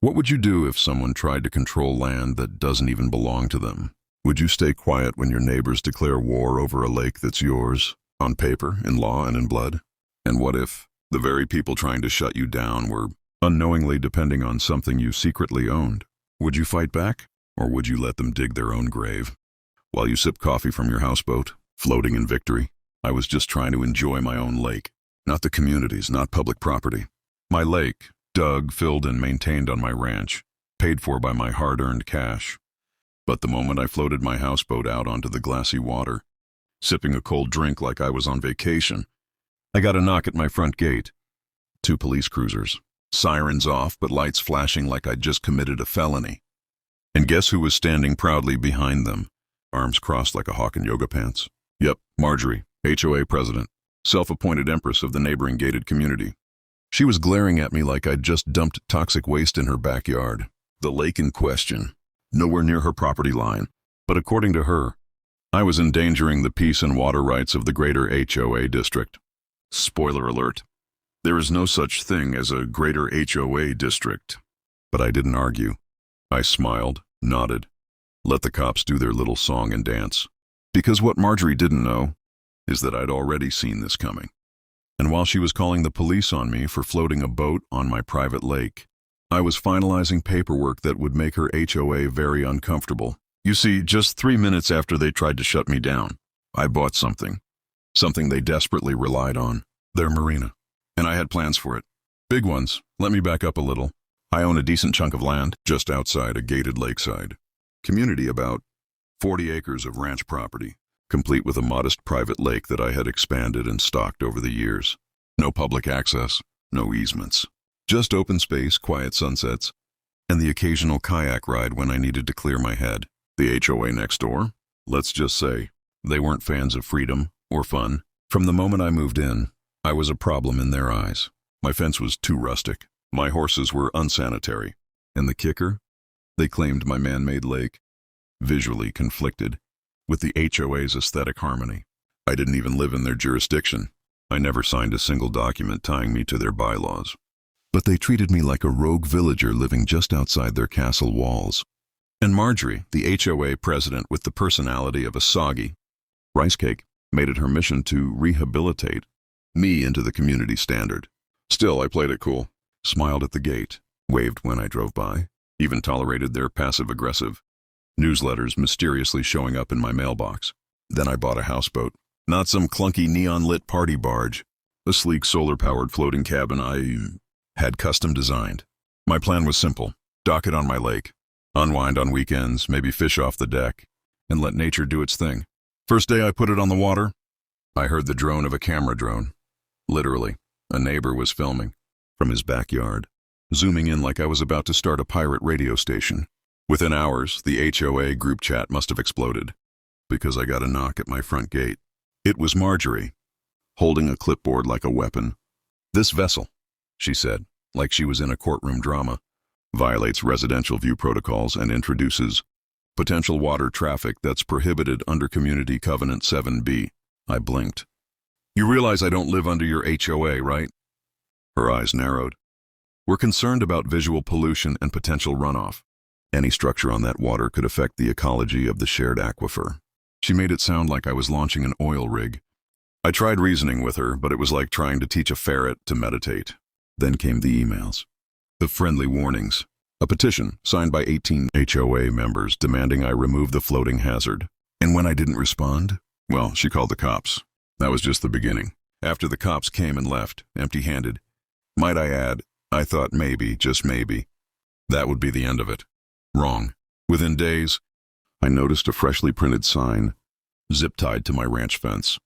What would you do if someone tried to control land that doesn't even belong to them? Would you stay quiet when your neighbors declare war over a lake that's yours, on paper, in law, and in blood? And what if the very people trying to shut you down were unknowingly depending on something you secretly owned? Would you fight back, or would you let them dig their own grave? While you sip coffee from your houseboat, floating in victory, I was just trying to enjoy my own lake, not the community's, not public property. My lake, dug, filled, and maintained on my ranch, paid for by my hard-earned cash. But the moment I floated my houseboat out onto the glassy water, sipping a cold drink like I was on vacation, I got a knock at my front gate. 2 police cruisers, sirens off but lights flashing like I'd just committed a felony. And guess who was standing proudly behind them, arms crossed like a hawk in yoga pants? Yep, Marjorie, HOA president, self-appointed empress of the neighboring gated community. She was glaring at me like I'd just dumped toxic waste in her backyard. The lake in question, nowhere near her property line, but according to her, I was endangering the peace and water rights of the greater HOA district. Spoiler alert, there is no such thing as a greater HOA district. But I didn't argue. I smiled, nodded, let the cops do their little song and dance. Because what Marjorie didn't know is that I'd already seen this coming. And while she was calling the police on me for floating a boat on my private lake, I was finalizing paperwork that would make her HOA very uncomfortable. You see, just 3 minutes after they tried to shut me down, I bought something they desperately relied on, their Marina. And I had plans for it. Big ones. Let me back up a little. I own a decent chunk of land just outside a gated lakeside community, about 40 acres of ranch property, complete with a modest private lake that I had expanded and stocked over the years. No public access, no easements. Just open space, quiet sunsets, and the occasional kayak ride when I needed to clear my head. The HOA next door, let's just say, they weren't fans of freedom or fun. From the moment I moved in, I was a problem in their eyes. My fence was too rustic. My horses were unsanitary. And the kicker? They claimed my man-made lake visually conflicted with the HOA's aesthetic harmony. I didn't even live in their jurisdiction. I never signed a single document tying me to their bylaws. But they treated me like a rogue villager living just outside their castle walls. And Marjorie, the HOA president with the personality of a soggy rice cake, made it her mission to rehabilitate me into the community standard. Still, I played it cool, smiled at the gate, waved when I drove by, even tolerated their passive-aggressive newsletters mysteriously showing up in my mailbox. Then I bought a houseboat, not some clunky neon-lit party barge, a sleek solar-powered floating cabin I had custom designed. My plan was simple: dock it on my lake, unwind on weekends, maybe fish off the deck, and let nature do its thing. First day I put it on the water, I heard the drone of a camera drone. Literally, a neighbor was filming from his backyard, zooming in like I was about to start a pirate radio station. Within hours, the HOA group chat must have exploded, because I got a knock at my front gate. It was Marjorie, holding a clipboard like a weapon. "This vessel," she said, like she was in a courtroom drama, "violates residential view protocols and introduces potential water traffic that's prohibited under Community Covenant 7B. I blinked. "You realize I don't live under your HOA, right?" Her eyes narrowed. "We're concerned about visual pollution and potential runoff. Any structure on that water could affect the ecology of the shared aquifer." She made it sound like I was launching an oil rig. I tried reasoning with her, but it was like trying to teach a ferret to meditate. Then came the emails. The friendly warnings. A petition signed by 18 HOA members demanding I remove the floating hazard. And when I didn't respond, well, she called the cops. That was just the beginning. After the cops came and left, empty-handed, might I add, I thought maybe, just maybe, that would be the end of it. Wrong. Within days, I noticed a freshly printed sign, zip-tied to my ranch fence.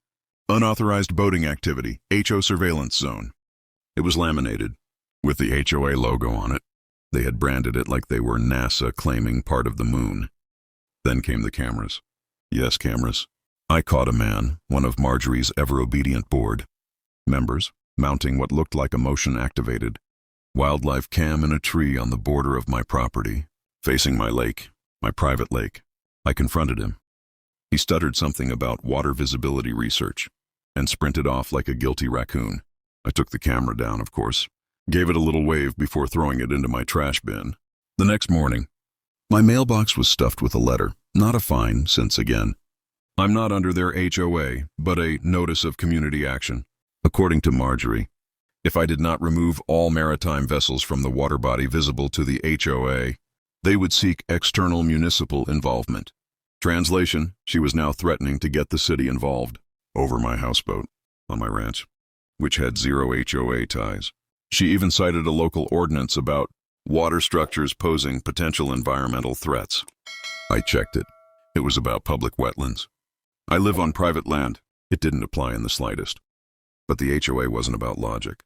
"Unauthorized boating activity, HO surveillance zone." It was laminated, with the HOA logo on it. They had branded it like they were NASA claiming part of the moon. Then came the cameras. Yes, cameras. I caught a man, one of Marjorie's ever-obedient board members, mounting what looked like a motion-activated wildlife cam in a tree on the border of my property, facing my lake, my private lake. I confronted him. He stuttered something about water visibility research and sprinted off like a guilty raccoon. I took the camera down, of course, gave it a little wave before throwing it into my trash bin. The next morning, my mailbox was stuffed with a letter, not a fine, since again, I'm not under their HOA, but a notice of community action. According to Marjorie, if I did not remove all maritime vessels from the water body visible to the HOA, they would seek external municipal involvement. Translation, she was now threatening to get the city involved over my houseboat on my ranch, which had zero HOA ties. She even cited a local ordinance about water structures posing potential environmental threats. I checked it. It was about public wetlands. I live on private land. It didn't apply in the slightest. But the HOA wasn't about logic.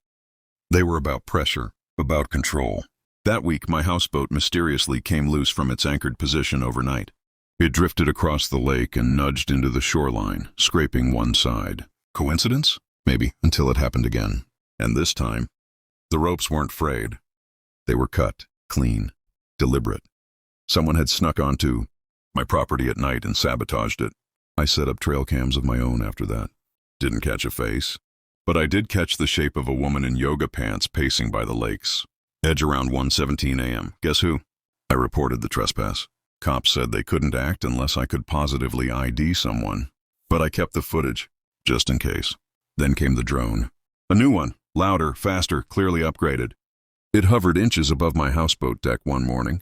They were about pressure, about control. That week, my houseboat mysteriously came loose from its anchored position overnight. It drifted across the lake and nudged into the shoreline, scraping one side. Coincidence? Maybe, until it happened again. And this time, the ropes weren't frayed. They were cut, clean, deliberate. Someone had snuck onto my property at night and sabotaged it. I set up trail cams of my own after that. Didn't catch a face, but I did catch the shape of a woman in yoga pants pacing by the lake's edge around 1:17 a.m. Guess who? I reported the trespass. Cops said they couldn't act unless I could positively ID someone, but I kept the footage, just in case. Then came the drone. A new one, louder, faster, clearly upgraded. It hovered inches above my houseboat deck one morning,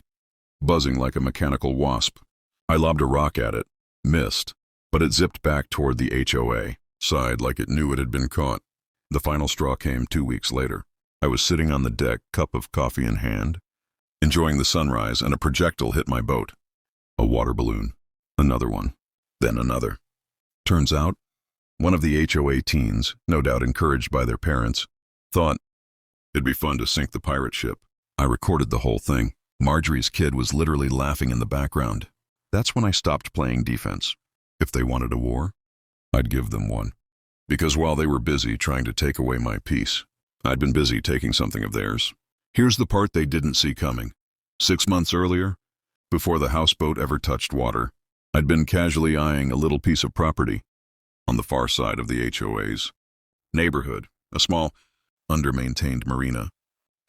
buzzing like a mechanical wasp. I lobbed a rock at it, missed, but it zipped back toward the HOA, sighed like it knew it had been caught. The final straw came 2 weeks later. I was sitting on the deck, cup of coffee in hand, enjoying the sunrise, and a projectile hit my boat. A water balloon. Another one. Then another. Turns out, one of the HOA teens, no doubt encouraged by their parents, thought it'd be fun to sink the pirate ship. I recorded the whole thing. Marjorie's kid was literally laughing in the background. That's when I stopped playing defense. If they wanted a war, I'd give them one. Because while they were busy trying to take away my peace, I'd been busy taking something of theirs. Here's the part they didn't see coming. 6 months earlier, before the houseboat ever touched water, I'd been casually eyeing a little piece of property on the far side of the HOA's neighborhood, a small, under-maintained marina,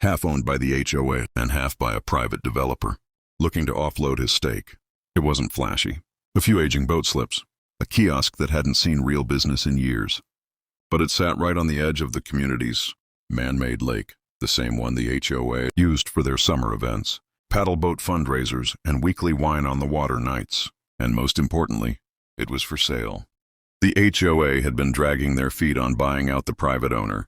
half owned by the HOA and half by a private developer, looking to offload his stake. It wasn't flashy. A few aging boat slips, a kiosk that hadn't seen real business in years. But it sat right on the edge of the community's man-made lake, the same one the HOA used for their summer events, paddle boat fundraisers, and weekly wine on the water nights. And most importantly, it was for sale. The HOA had been dragging their feet on buying out the private owner,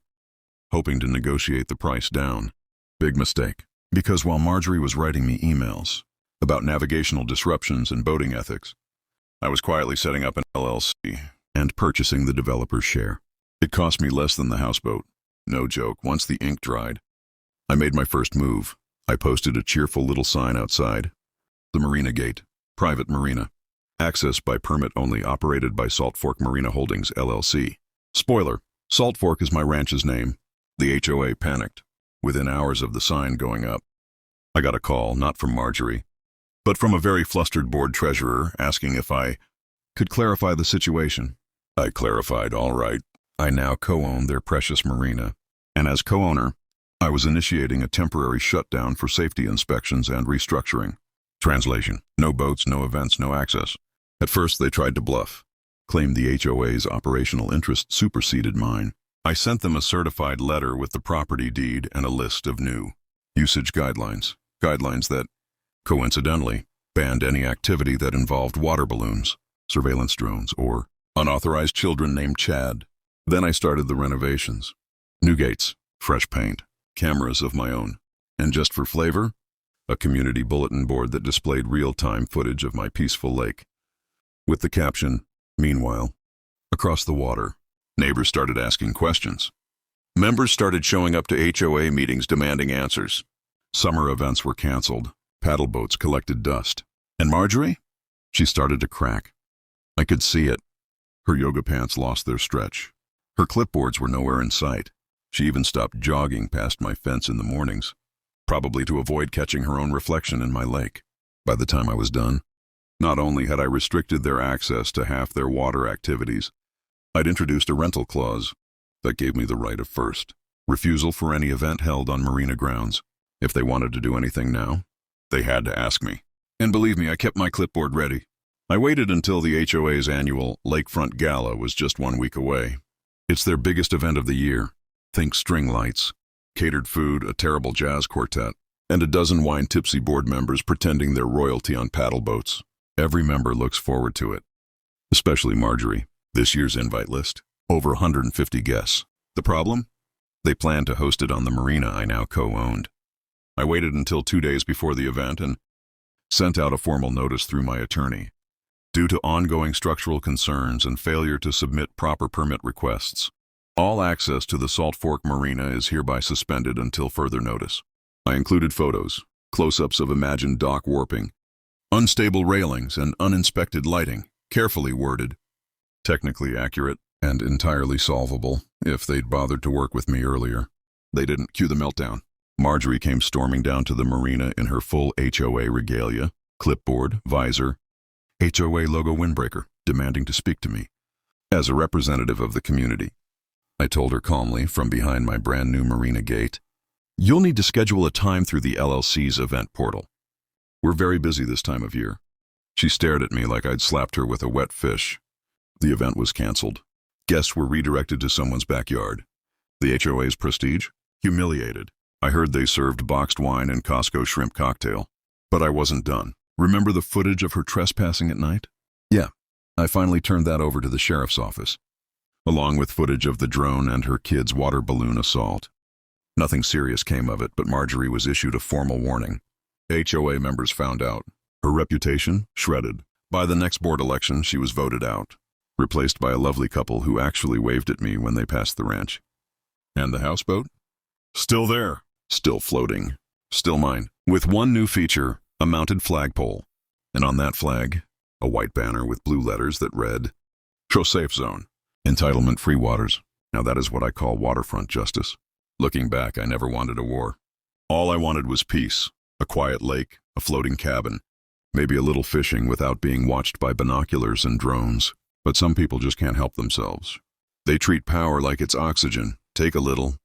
hoping to negotiate the price down. Big mistake, because while Marjorie was writing me emails about navigational disruptions and boating ethics, I was quietly setting up an LLC and purchasing the developer's share. It cost me less than the houseboat. No joke, once the ink dried, I made my first move. I posted a cheerful little sign outside. The Marina Gate, private marina. Access by permit only, operated by Salt Fork Marina Holdings, LLC. Spoiler, Salt Fork is my ranch's name. The HOA panicked. Within hours of the sign going up, I got a call, not from Marjorie, but from a very flustered board treasurer asking if I could clarify the situation. I clarified, all right. I now co-own their precious marina, and as co-owner, I was initiating a temporary shutdown for safety inspections and restructuring. Translation: no boats, no events, no access. At first they tried to bluff, claimed the HOA's operational interest superseded mine. I sent them a certified letter with the property deed and a list of new usage guidelines that, coincidentally, banned any activity that involved water balloons, surveillance drones, or unauthorized children named Chad. Then I started the renovations. New gates, fresh paint, cameras of my own, and just for flavor, a community bulletin board that displayed real-time footage of my peaceful lake. With the caption, "Meanwhile, across the water," neighbors started asking questions. Members started showing up to HOA meetings demanding answers. Summer events were canceled. Paddle boats collected dust. And Marjorie? She started to crack. I could see it. Her yoga pants lost their stretch. Her clipboards were nowhere in sight. She even stopped jogging past my fence in the mornings, probably to avoid catching her own reflection in my lake. By the time I was done, not only had I restricted their access to half their water activities, I'd introduced a rental clause that gave me the right of first refusal for any event held on marina grounds. If they wanted to do anything now, They had to ask me. And believe me, I kept my clipboard ready. I waited until the HOA's annual Lakefront Gala was just 1 week away. It's their biggest event of the year. Think string lights, catered food, a terrible jazz quartet, and a dozen wine-tipsy board members pretending they're royalty on paddle boats. Every member looks forward to it, especially Marjorie. This year's invite list, over 150 guests. The problem? They planned to host it on the Marina I now co-owned. I waited until 2 days before the event and sent out a formal notice through my attorney. Due to ongoing structural concerns and failure to submit proper permit requests, all access to the Salt Fork Marina is hereby suspended until further notice. I included photos, close-ups of imagined dock warping, unstable railings, and uninspected lighting, carefully worded, technically accurate, and entirely solvable if they'd bothered to work with me earlier. They didn't. Cue the meltdown. Marjorie came storming down to the Marina in her full HOA regalia, clipboard, visor, HOA logo windbreaker, demanding to speak to me. As a representative of the community, I told her calmly from behind my brand new Marina gate, "You'll need to schedule a time through the LLC's event portal. We're very busy this time of year." She stared at me like I'd slapped her with a wet fish. The event was canceled. Guests were redirected to someone's backyard. The HOA's prestige? Humiliated. I heard they served boxed wine and Costco shrimp cocktail. But I wasn't done. Remember the footage of her trespassing at night? Yeah, I finally turned that over to the sheriff's office, along with footage of the drone and her kid's water balloon assault. Nothing serious came of it, but Marjorie was issued a formal warning. HOA members found out. Her reputation shredded. By the next board election, she was voted out, replaced by a lovely couple who actually waved at me when they passed the ranch. And the houseboat? Still there. Still floating. Still mine. With one new feature, a mounted flagpole. And on that flag, a white banner with blue letters that read, "Safe Zone. Entitlement-free waters." Now that is what I call waterfront justice. Looking back, I never wanted a war. All I wanted was peace. A quiet lake, a floating cabin, maybe a little fishing without being watched by binoculars and drones. But some people just can't help themselves. They treat power like it's oxygen. Take a little,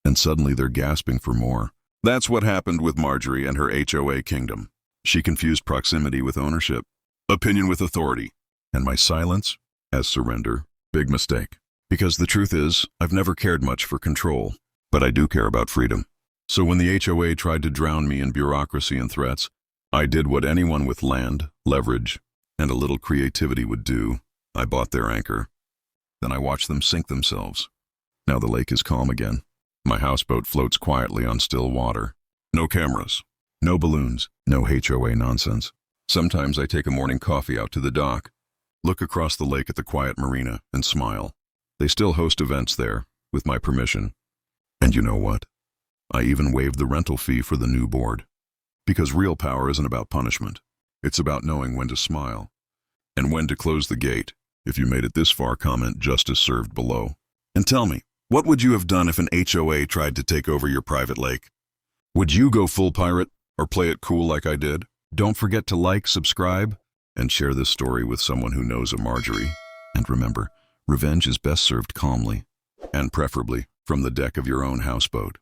and suddenly they're gasping for more. That's what happened with Marjorie and her HOA kingdom. She confused proximity with ownership, opinion with authority, and my silence as surrender. Big mistake. Because the truth is, I've never cared much for control, but I do care about freedom. So when the HOA tried to drown me in bureaucracy and threats, I did what anyone with land, leverage, and a little creativity would do. I bought their anchor. Then I watched them sink themselves. Now the lake is calm again. My houseboat floats quietly on still water. No cameras, no balloons, no HOA nonsense. Sometimes I take a morning coffee out to the dock, look across the lake at the quiet marina, and smile. They still host events there, with my permission. And you know what? I even waived the rental fee for the new board. Because real power isn't about punishment. It's about knowing when to smile and when to close the gate. If you made it this far, comment "Justice served" below. And tell me, what would you have done if an HOA tried to take over your private lake? Would you go full pirate or play it cool like I did? Don't forget to like, subscribe, and share this story with someone who knows a Marjorie. And remember, revenge is best served calmly, and preferably from the deck of your own houseboat.